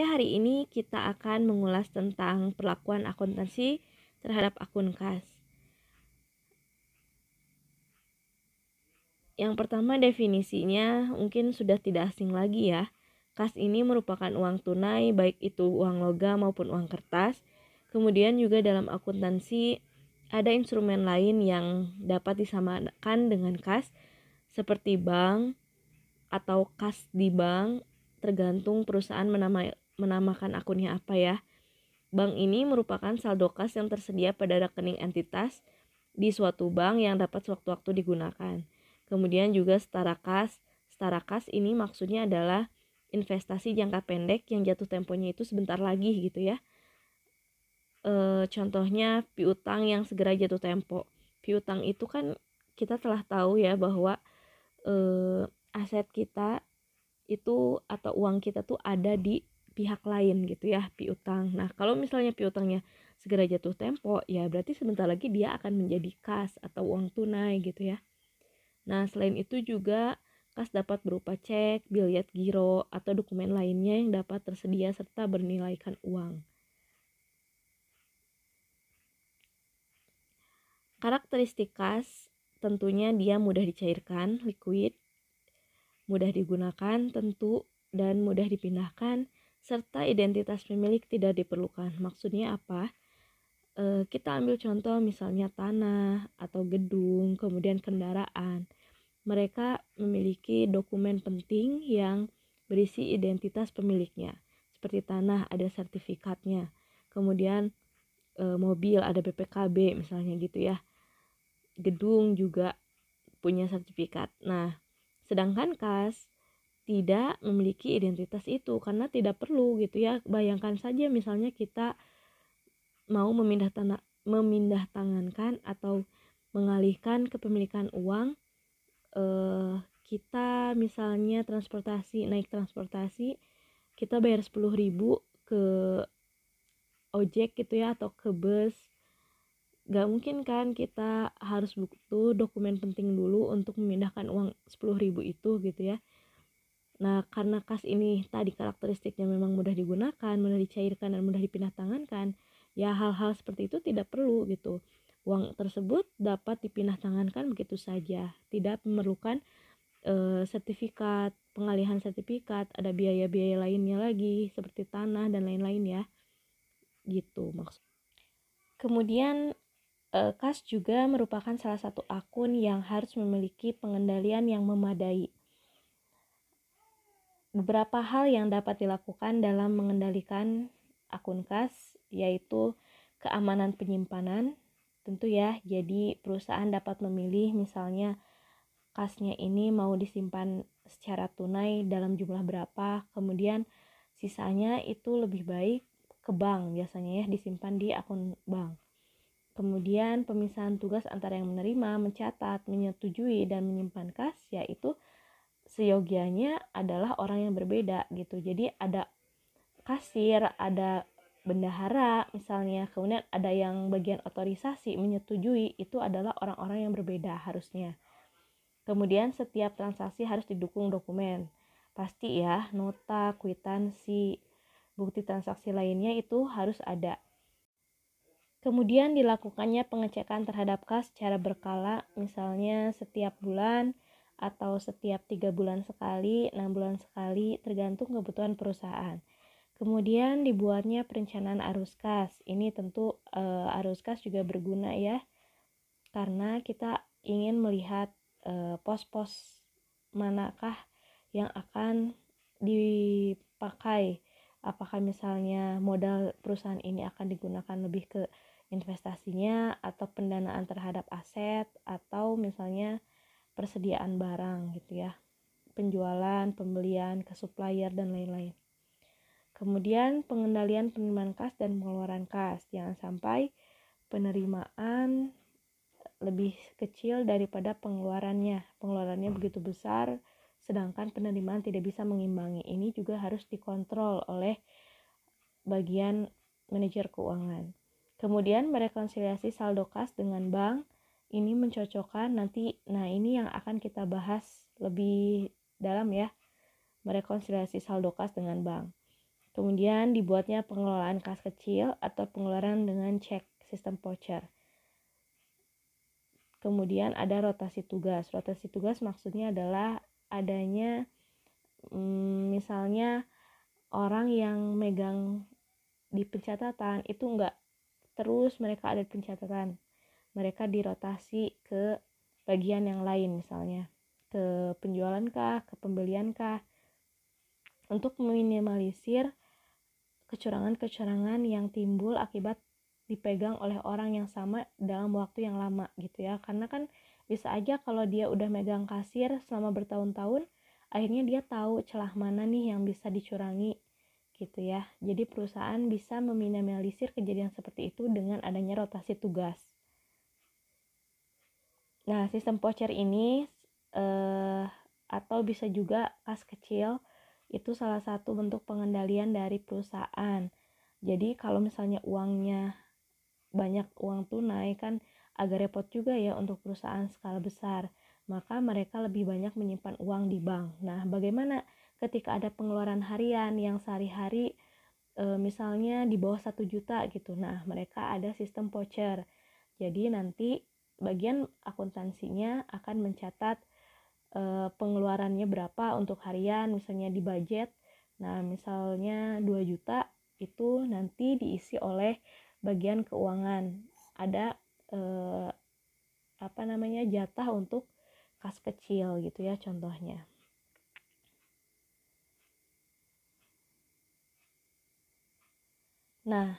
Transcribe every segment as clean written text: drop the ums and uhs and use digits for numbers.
Hari ini kita akan mengulas tentang perlakuan akuntansi terhadap akun kas. Yang pertama, definisinya mungkin sudah tidak asing lagi ya. Kas ini merupakan uang tunai, baik itu uang logam maupun uang kertas. Kemudian juga dalam akuntansi ada instrumen lain yang dapat disamakan dengan kas, seperti bank atau kas di bank, tergantung perusahaan menamakan akunnya apa ya. Bank ini merupakan saldo kas yang tersedia pada rekening entitas di suatu bank yang dapat sewaktu-waktu digunakan. Kemudian juga setara kas. Setara kas ini maksudnya adalah investasi jangka pendek yang jatuh temponya itu sebentar lagi gitu ya. Contohnya piutang yang segera jatuh tempo. Piutang itu kan kita telah tahu ya bahwa aset kita itu atau uang kita tuh ada di pihak lain gitu ya, piutang. Nah, kalau misalnya piutangnya segera jatuh tempo, ya berarti sebentar lagi dia akan menjadi kas atau uang tunai gitu ya. Nah, selain itu juga kas dapat berupa cek, biliet giro, atau dokumen lainnya yang dapat tersedia serta bernilaikan uang. Karakteristik kas tentunya dia mudah dicairkan, liquid, mudah digunakan, tentu, dan mudah dipindahkan, serta identitas pemilik tidak diperlukan. Maksudnya apa? Kita ambil contoh misalnya tanah atau gedung, kemudian kendaraan. Mereka memiliki dokumen penting yang berisi identitas pemiliknya. Seperti tanah ada sertifikatnya. Kemudian mobil ada BPKB misalnya gitu ya. Gedung juga punya sertifikat. Nah, sedangkan kas tidak memiliki identitas itu karena tidak perlu gitu ya. Bayangkan saja misalnya kita mau memindah tangankan atau mengalihkan kepemilikan uang, kita misalnya naik transportasi, kita bayar 10.000 ke ojek gitu ya atau ke bus. Gak mungkin kan kita harus butuh dokumen penting dulu untuk memindahkan uang 10.000 itu gitu ya. Nah, karena kas ini tadi karakteristiknya memang mudah digunakan, mudah dicairkan, dan mudah dipindah tangankan, ya hal-hal seperti itu tidak perlu gitu. Uang tersebut dapat dipindah tangankan begitu saja, tidak memerlukan sertifikat, pengalihan sertifikat, ada biaya-biaya lainnya lagi seperti tanah dan lain-lain ya. Gitu maksud. Kemudian kas juga merupakan salah satu akun yang harus memiliki pengendalian yang memadai. Beberapa hal yang dapat dilakukan dalam mengendalikan akun kas yaitu keamanan penyimpanan, tentu ya. Jadi perusahaan dapat memilih misalnya kasnya ini mau disimpan secara tunai dalam jumlah berapa, kemudian sisanya itu lebih baik ke bank biasanya ya, disimpan di akun bank. Kemudian pemisahan tugas antara yang menerima, mencatat, menyetujui, dan menyimpan kas yaitu seyogianya adalah orang yang berbeda gitu. Jadi ada kasir, ada bendahara misalnya, kemudian ada yang bagian otorisasi menyetujui, itu adalah orang-orang yang berbeda harusnya. Kemudian setiap transaksi harus didukung dokumen. Pasti ya, nota, kwitansi, bukti transaksi lainnya itu harus ada. Kemudian dilakukannya pengecekan terhadap kas secara berkala, misalnya setiap bulan atau setiap 3 bulan sekali, 6 bulan sekali, tergantung kebutuhan perusahaan. Kemudian dibuatnya perencanaan arus kas. Ini tentu arus kas juga berguna ya, karena kita ingin melihat pos-pos manakah yang akan dipakai. Apakah misalnya modal perusahaan ini akan digunakan lebih ke investasinya atau pendanaan terhadap aset atau misalnya persediaan barang gitu ya, penjualan, pembelian ke supplier dan lain-lain. Kemudian pengendalian penerimaan kas dan pengeluaran kas, jangan sampai penerimaan lebih kecil daripada pengeluarannya begitu besar sedangkan penerimaan tidak bisa mengimbangi. Ini juga harus dikontrol oleh bagian manajer keuangan. Kemudian merekonsiliasi saldo kas dengan bank, ini mencocokkan nanti. Nah, ini yang akan kita bahas lebih dalam ya, merekonsiliasi saldo kas dengan bank. Kemudian dibuatnya pengelolaan kas kecil atau pengeluaran dengan cek sistem voucher. Kemudian ada rotasi tugas. Rotasi tugas maksudnya adalah adanya misalnya orang yang megang di pencatatan itu enggak terus mereka ada di pencatatan. Mereka dirotasi ke bagian yang lain, misalnya ke penjualan kah, ke pembelian kah, untuk meminimalisir kecurangan-kecurangan yang timbul akibat dipegang oleh orang yang sama dalam waktu yang lama gitu ya. Karena kan bisa aja kalau dia udah megang kasir selama bertahun-tahun, akhirnya dia tahu celah mana nih yang bisa dicurangi gitu ya. Jadi perusahaan bisa meminimalisir kejadian seperti itu dengan adanya rotasi tugas. Nah, sistem voucher ini atau bisa juga kas kecil itu salah satu bentuk pengendalian dari perusahaan. Jadi kalau misalnya uangnya banyak uang tunai kan agak repot juga ya untuk perusahaan skala besar. Maka mereka lebih banyak menyimpan uang di bank. Nah, bagaimana ketika ada pengeluaran harian yang sehari-hari misalnya di bawah 1 juta gitu. Nah, mereka ada sistem voucher. Jadi nanti bagian akuntansinya akan mencatat pengeluarannya berapa untuk harian, misalnya di budget. Nah, misalnya 2 juta itu nanti diisi oleh bagian keuangan. Ada jatah untuk kas kecil gitu ya contohnya. Nah,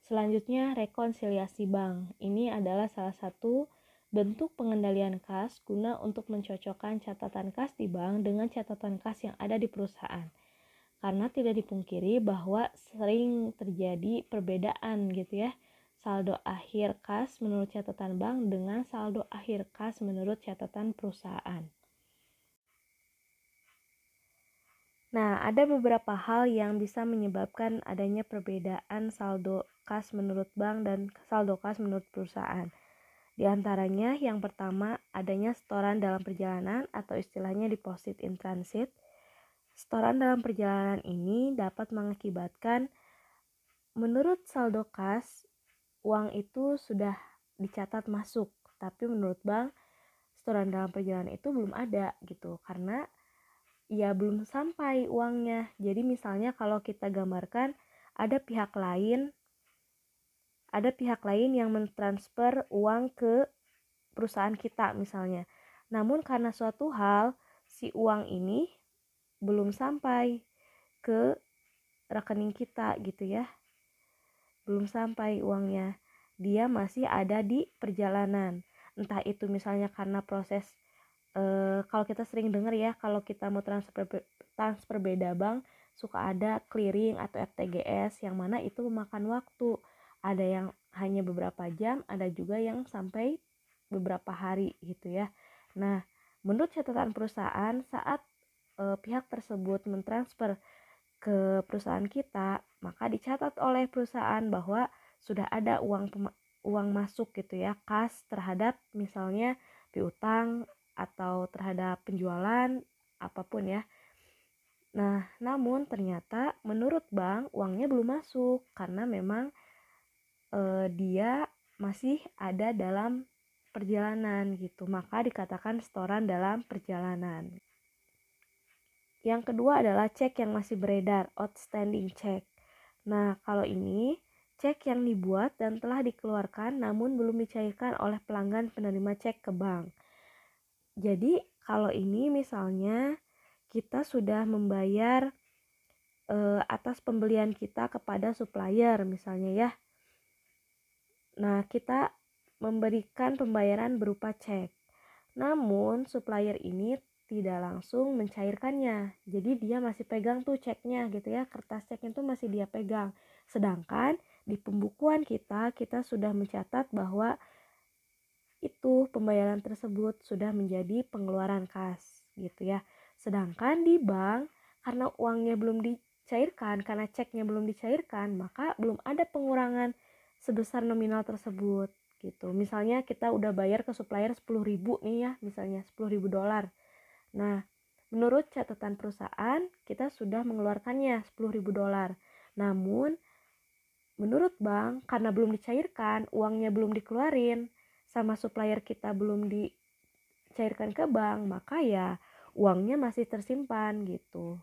selanjutnya rekonsiliasi bank. Ini adalah salah satu bentuk pengendalian kas guna untuk mencocokkan catatan kas di bank dengan catatan kas yang ada di perusahaan. Karena tidak dipungkiri bahwa sering terjadi perbedaan gitu ya, saldo akhir kas menurut catatan bank dengan saldo akhir kas menurut catatan perusahaan. Nah, ada beberapa hal yang bisa menyebabkan adanya perbedaan saldo kas menurut bank dan saldo kas menurut perusahaan. Di antaranya yang pertama adanya setoran dalam perjalanan atau istilahnya deposit in transit. Setoran dalam perjalanan ini dapat mengakibatkan menurut saldo kas uang itu sudah dicatat masuk, tapi menurut bank setoran dalam perjalanan itu belum ada gitu karena ya belum sampai uangnya. Jadi misalnya kalau kita gambarkan ada pihak lain yang mentransfer uang ke perusahaan kita misalnya. Namun karena suatu hal si uang ini belum sampai ke rekening kita gitu ya. Belum sampai uangnya. Dia masih ada di perjalanan. Entah itu misalnya karena proses kalau kita sering dengar ya, kalau kita mau transfer beda bank suka ada clearing atau FTGS yang mana itu memakan waktu. Ada yang hanya beberapa jam, ada juga yang sampai beberapa hari gitu ya. Nah, menurut catatan perusahaan saat pihak tersebut mentransfer ke perusahaan kita, maka dicatat oleh perusahaan bahwa sudah ada uang masuk gitu ya, kas terhadap misalnya piutang atau terhadap penjualan apapun ya. Nah, namun ternyata menurut bank uangnya belum masuk karena memang dia masih ada dalam perjalanan gitu. Maka dikatakan setoran dalam perjalanan. Yang kedua adalah cek yang masih beredar, outstanding check. Nah, kalau ini cek yang dibuat dan telah dikeluarkan namun belum dicairkan oleh pelanggan penerima cek ke bank. Jadi kalau ini misalnya kita sudah membayar atas pembelian kita kepada supplier misalnya ya. Nah, kita memberikan pembayaran berupa cek. Namun supplier ini tidak langsung mencairkannya. Jadi dia masih pegang tuh ceknya gitu ya. Kertas ceknya tuh masih dia pegang. Sedangkan di pembukuan kita sudah mencatat bahwa itu pembayaran tersebut sudah menjadi pengeluaran kas gitu ya. Sedangkan di bank karena uangnya belum dicairkan, karena ceknya belum dicairkan, maka belum ada pengurangan sebesar nominal tersebut gitu. Misalnya kita udah bayar ke supplier 10.000 nih ya, misalnya $10.000. Nah, menurut catatan perusahaan kita sudah mengeluarkannya $10.000. Namun menurut bank, karena belum dicairkan, uangnya belum dikeluarin, sama supplier kita belum dicairkan ke bank, maka ya uangnya masih tersimpan gitu.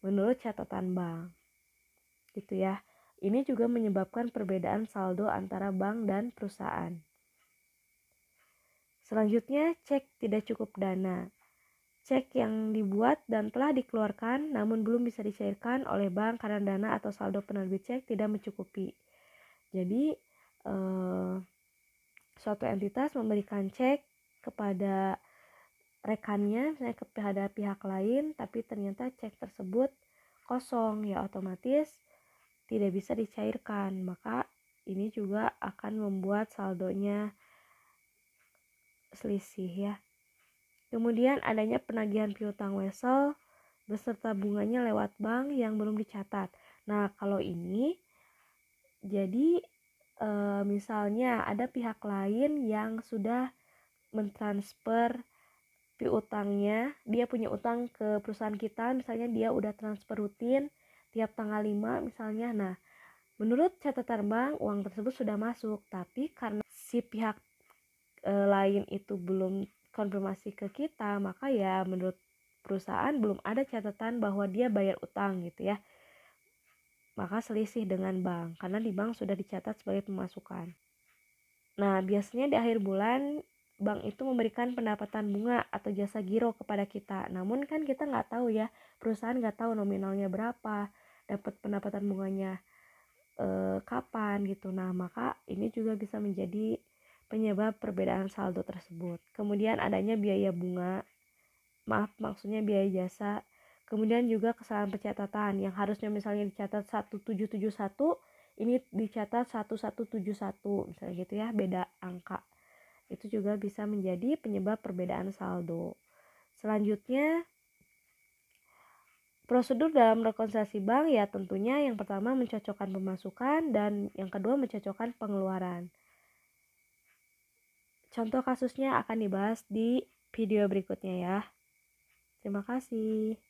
Menurut catatan bank. Gitu ya. Ini juga menyebabkan perbedaan saldo antara bank dan perusahaan. Selanjutnya, cek tidak cukup dana. Cek yang dibuat dan telah dikeluarkan namun belum bisa dicairkan oleh bank karena dana atau saldo penerbit cek tidak mencukupi. Jadi, suatu entitas memberikan cek kepada rekannya, misalnya kepada pihak lain, tapi ternyata cek tersebut kosong, ya otomatis tidak bisa dicairkan. Maka ini juga akan membuat saldonya selisih ya. Kemudian adanya penagihan piutang wesel beserta bunganya lewat bank yang belum dicatat. Nah, kalau ini jadi misalnya ada pihak lain yang sudah mentransfer piutangnya, dia punya utang ke perusahaan kita, misalnya dia udah transfer rutin tiap tanggal 5 misalnya. Nah, menurut catatan bank uang tersebut sudah masuk, tapi karena si pihak lain itu belum konfirmasi ke kita, maka ya menurut perusahaan belum ada catatan bahwa dia bayar utang gitu ya. Maka selisih dengan bank, karena di bank sudah dicatat sebagai pemasukan. Nah, biasanya di akhir bulan bank itu memberikan pendapatan bunga atau jasa giro kepada kita. Namun kan kita nggak tahu ya, perusahaan nggak tahu nominalnya berapa, dapat pendapatan bunganya kapan gitu. Nah, maka ini juga bisa menjadi penyebab perbedaan saldo tersebut. Kemudian adanya biaya bunga, maksudnya biaya jasa. Kemudian juga kesalahan pencatatan yang harusnya misalnya dicatat 1771, ini dicatat 1171 misalnya gitu ya, beda angka. Itu juga bisa menjadi penyebab perbedaan saldo. Selanjutnya, prosedur dalam rekonsiliasi bank ya tentunya yang pertama mencocokkan pemasukan dan yang kedua mencocokkan pengeluaran. Contoh kasusnya akan dibahas di video berikutnya ya. Terima kasih.